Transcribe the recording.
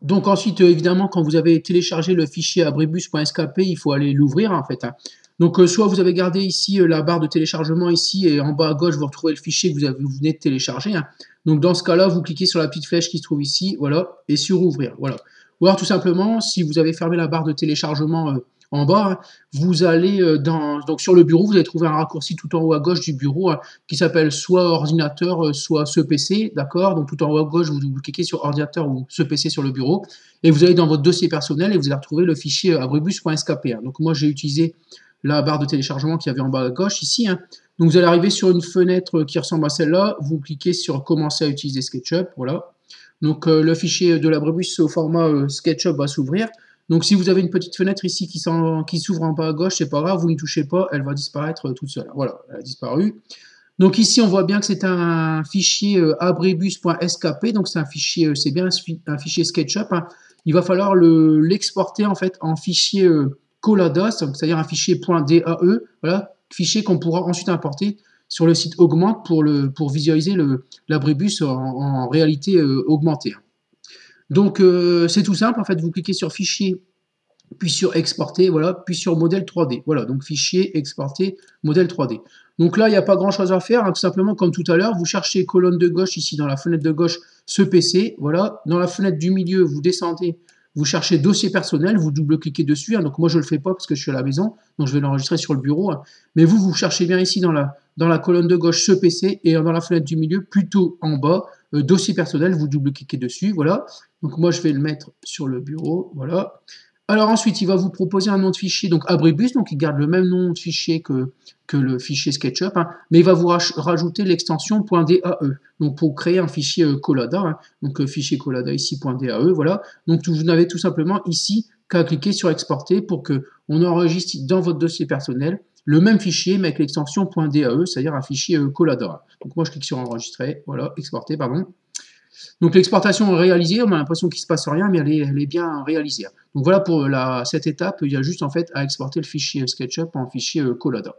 Donc ensuite, évidemment, quand vous avez téléchargé le fichier abribus.skp, il faut aller l'ouvrir en fait, hein. Donc soit vous avez gardé ici la barre de téléchargement ici et en bas à gauche vous retrouvez le fichier que vous venez de télécharger, hein. Donc dans ce cas-là, vous cliquez sur la petite flèche qui se trouve ici, voilà, et sur ouvrir, voilà. Ou alors tout simplement, si vous avez fermé la barre de téléchargement en bas, hein, vous allez donc sur le bureau, vous allez trouver un raccourci tout en haut à gauche du bureau, hein, qui s'appelle soit ordinateur, soit ce PC, d'accord. Donc tout en haut à gauche, vous cliquez sur ordinateur ou ce PC sur le bureau, et vous allez dans votre dossier personnel et vous allez retrouver le fichier abribus.skp, hein. Donc moi j'ai utilisé la barre de téléchargement qu'il y avait en bas à gauche ici, hein. Donc vous allez arriver sur une fenêtre qui ressemble à celle-là, vous cliquez sur commencer à utiliser SketchUp, voilà. Donc le fichier de l'abribus au format SketchUp va s'ouvrir. Donc si vous avez une petite fenêtre ici qui s'ouvre en bas à gauche, c'est pas grave, vous n'y touchez pas, elle va disparaître toute seule. Voilà, elle a disparu. Donc ici, on voit bien que c'est un fichier abribus.skp, donc c'est un fichier, c'est bien un fichier SketchUp, hein. Il va falloir l'exporter en fait en fichier Coladas, c'est-à-dire un fichier .dae, voilà, fichier qu'on pourra ensuite importer sur le site Augmente pour visualiser l'abribus en réalité augmentée. Donc c'est tout simple, en fait, vous cliquez sur fichier, puis sur exporter, voilà, puis sur modèle 3D. Voilà, donc fichier, exporter, modèle 3D. Donc là, il n'y a pas grand chose à faire, hein, tout simplement comme tout à l'heure, vous cherchez colonne de gauche, ici dans la fenêtre de gauche, ce PC, voilà, dans la fenêtre du milieu, vous descendez, vous cherchez dossier personnel, vous double-cliquez dessus, hein, donc moi je ne le fais pas parce que je suis à la maison, donc je vais l'enregistrer sur le bureau, hein, mais vous cherchez bien ici dans la colonne de gauche ce PC, et dans la fenêtre du milieu, plutôt en bas, dossier personnel, vous double-cliquez dessus, voilà, donc moi je vais le mettre sur le bureau, voilà. Alors ensuite, il va vous proposer un nom de fichier, donc abribus, donc il garde le même nom de fichier que le fichier SketchUp, hein, mais il va vous rajouter l'extension .dae, donc pour créer un fichier Collada, hein, donc fichier Collada ici .dae, voilà. Donc vous n'avez tout simplement ici qu'à cliquer sur exporter pour que on enregistre dans votre dossier personnel le même fichier mais avec l'extension .dae, c'est-à-dire un fichier Collada. Donc moi je clique sur enregistrer, voilà, exporter, pardon. Donc l'exportation est réalisée, on a l'impression qu'il ne se passe rien, mais elle est bien réalisée. Donc voilà pour cette étape, il y a juste en fait à exporter le fichier SketchUp en fichier Collada.